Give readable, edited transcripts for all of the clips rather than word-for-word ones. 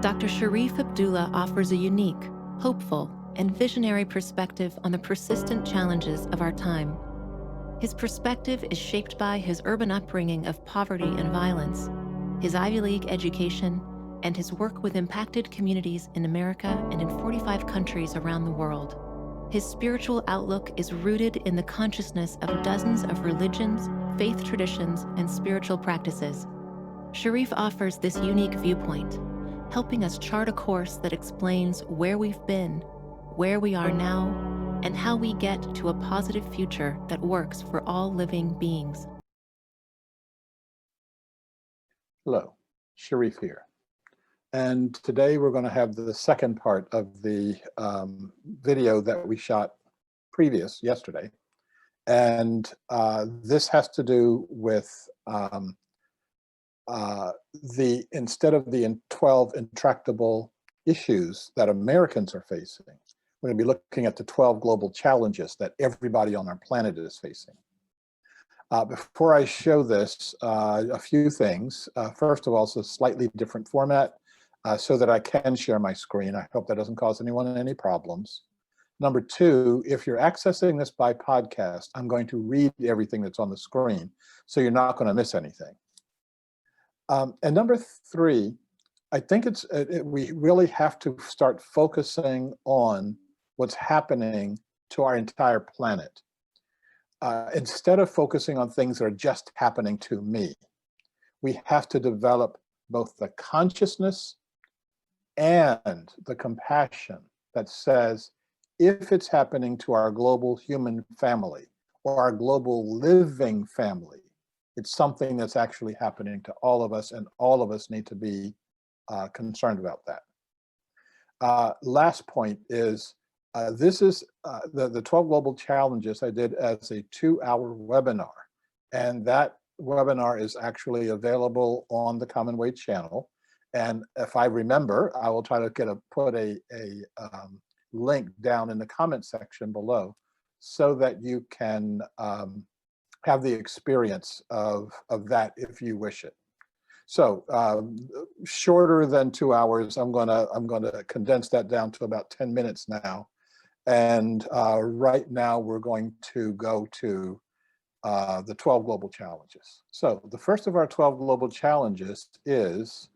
Dr. Sharif Abdullah offers a unique, hopeful, and visionary perspective on the persistent challenges of our time. His perspective is shaped by his urban upbringing of poverty and violence, his Ivy League education, and his work with impacted communities in America and in 45 countries around the world. His spiritual outlook is rooted in the consciousness of dozens of religions, faith traditions, and spiritual practices. Sharif offers this unique viewpoint, helping us chart a course that explains where we've been, where we are now, and how we get to a positive future that works for all living beings. Hello, Sharif here. And today we're going to have the second part of the video that we shot yesterday. And this has to do with instead of the 12 intractable issues that Americans are facing, we're going to be looking at the 12 global challenges that everybody on our planet is facing. Before I show this, a few things. First of all, it's a slightly different format so that I can share my screen. I hope that doesn't cause anyone any problems. Number two, if you're accessing this by podcast, I'm going to read everything that's on the screen, so you're not going to miss anything. And number three, I think we really have to start focusing on what's happening to our entire planet. Instead of focusing on things that are just happening to me, we have to develop both the consciousness and the compassion that says, if it's happening to our global human family or our global living family, it's something that's actually happening to all of us, and all of us need to be concerned about that. Last point is, this is the 12 Global Challenges I did as a 2-hour webinar. And that webinar is actually available on the Commonway channel. And if I remember, I will try to put a link down in the comment section below so that you can have the experience of that if you wish it. So shorter than 2 hours, I'm gonna condense that down to about 10 minutes now. And right now we're going to go to the 12 global challenges. So the first of our 12 global challenges is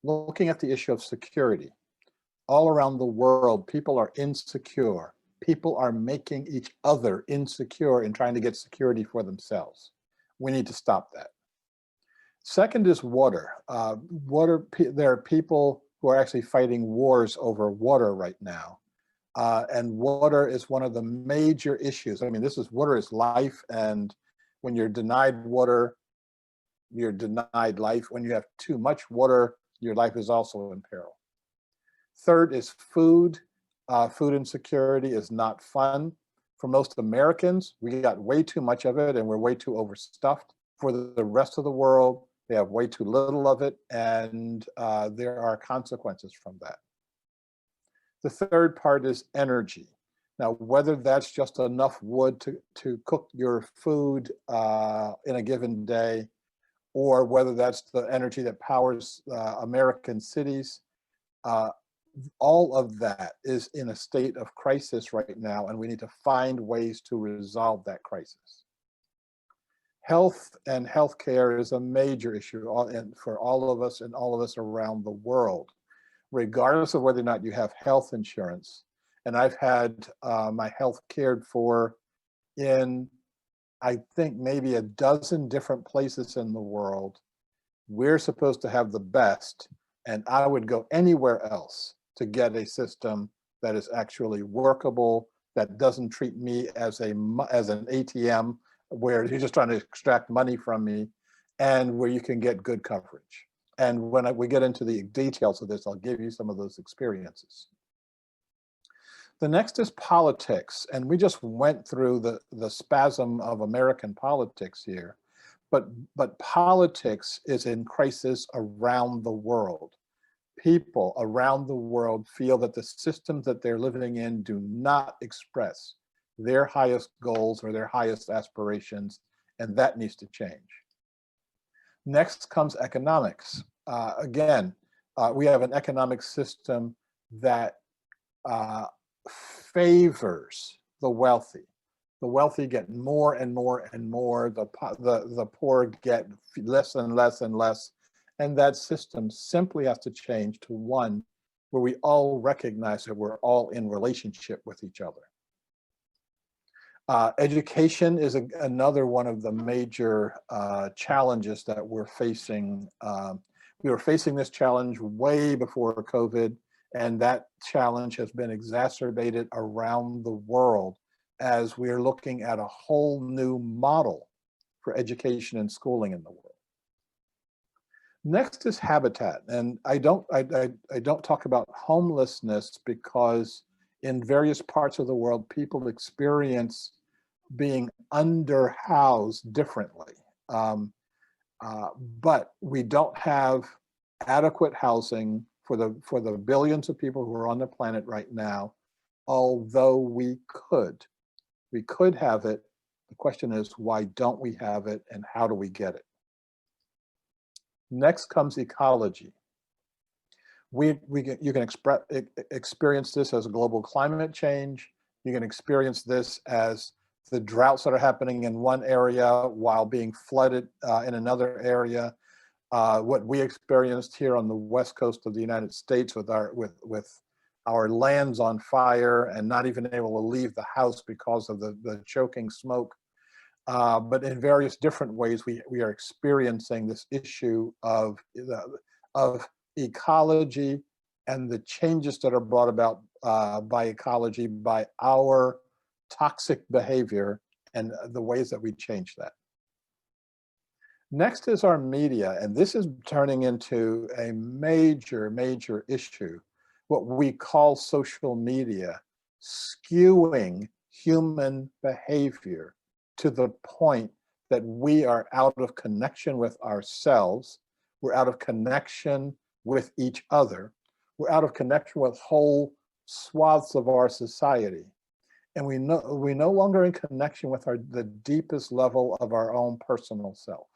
looking at the issue of security. All around the world, people are insecure. People are making each other insecure and trying to get security for themselves. We need to stop that. Second is water. There are people who are actually fighting wars over water right now. And water is one of the major issues. I mean, water is life. And when you're denied water, you're denied life. When you have too much water, your life is also in peril. Third is food. Food insecurity is not fun. For most Americans, we got way too much of it and we're way too overstuffed. For the rest of the world, they have way too little of it, and there are consequences from that. The third part is energy. Now, whether that's just enough wood to cook your food in a given day, or whether that's the energy that powers American cities, all of that is in a state of crisis right now, and we need to find ways to resolve that crisis. Health and healthcare is a major issue for all of us and all of us around the world, regardless of whether or not you have health insurance. And I've had my health cared for in, I think, maybe a dozen different places in the world. We're supposed to have the best, and I would go anywhere else to get a system that is actually workable, that doesn't treat me as an ATM where you're just trying to extract money from me, and where you can get good coverage. And when we get into the details of this, I'll give you some of those experiences. The next is politics, and we just went through the spasm of American politics here, but politics is in crisis around the world. People around the world feel that the systems that they're living in do not express their highest goals or their highest aspirations, and that needs to change. Next comes economics. Again, we have an economic system that uh, favors the wealthy. The wealthy get more and more and more. The poor get less and less and less. And that system simply has to change to one where we all recognize that we're all in relationship with each other. Education is another one of the major challenges that we're facing. We were facing this challenge way before COVID, and that challenge has been exacerbated around the world as we're looking at a whole new model for education and schooling in the world. Next is habitat, and I don't talk about homelessness because in various parts of the world, people experience being underhoused differently. But we don't have adequate housing for the billions of people who are on the planet right now, although we could. We could have it. The question is, why don't we have it, and how do we get it? Next comes ecology. You can experience this as a global climate change. You can experience this as the droughts that are happening in one area while being flooded in another area. What we experienced here on the west coast of the United States with our lands on fire and not even able to leave the house because of the choking smoke. But in various different ways, we are experiencing this issue of ecology and the changes that are brought about by ecology, by our toxic behavior, and the ways that we change that. Next is our media, and this is turning into a major, major issue, what we call social media, skewing human behavior to the point that we are out of connection with ourselves, we're out of connection with each other, we're out of connection with whole swaths of our society. And we're no longer in connection with the deepest level of our own personal self.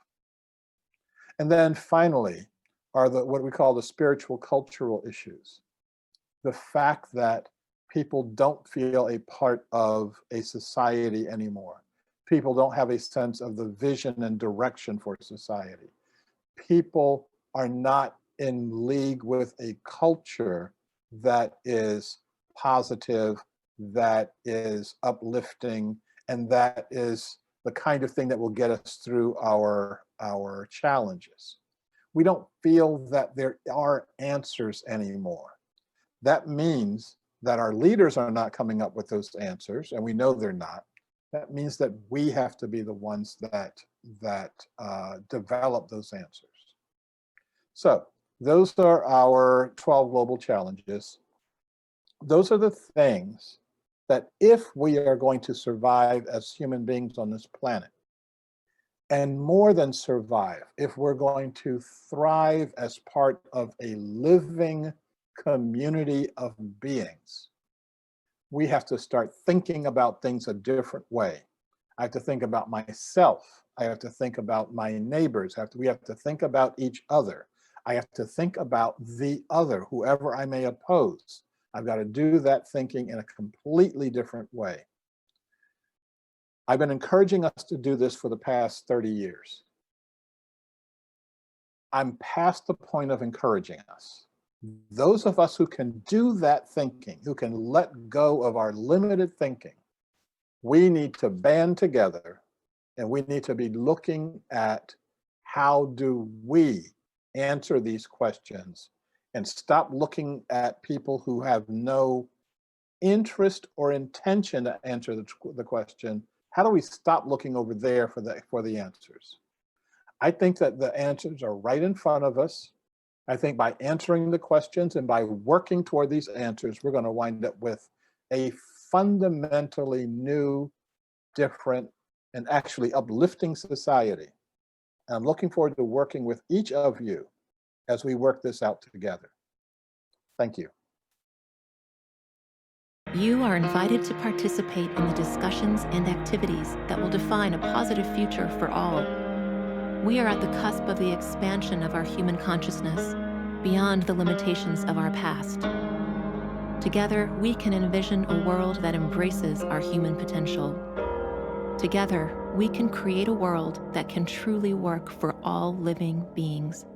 And then finally are what we call the spiritual cultural issues. The fact that people don't feel a part of a society anymore. People don't have a sense of the vision and direction for society. People are not in league with a culture that is positive, that is uplifting, and that is the kind of thing that will get us through our challenges. We don't feel that there are answers anymore. That means that our leaders are not coming up with those answers, and we know they're not. That means that we have to be the ones that develop those answers. So those are our 12 global challenges. Those are the things that if we are going to survive as human beings on this planet, and more than survive, if we're going to thrive as part of a living community of beings, we have to start thinking about things a different way. I have to think about myself. I have to think about my neighbors. We have to think about each other. I have to think about the other, whoever I may oppose. I've got to do that thinking in a completely different way. I've been encouraging us to do this for the past 30 years. I'm past the point of encouraging us. Those of us who can do that thinking, who can let go of our limited thinking, we need to band together, and we need to be looking at how do we answer these questions and stop looking at people who have no interest or intention to answer the question. How do we stop looking over there for the answers? I think that the answers are right in front of us. I think by answering the questions and by working toward these answers, we're going to wind up with a fundamentally new, different, and actually uplifting society. And I'm looking forward to working with each of you as we work this out together. Thank you. You are invited to participate in the discussions and activities that will define a positive future for all. We are at the cusp of the expansion of our human consciousness. beyond the limitations of our past. Together, we can envision a world that embraces our human potential. Together, we can create a world that can truly work for all living beings.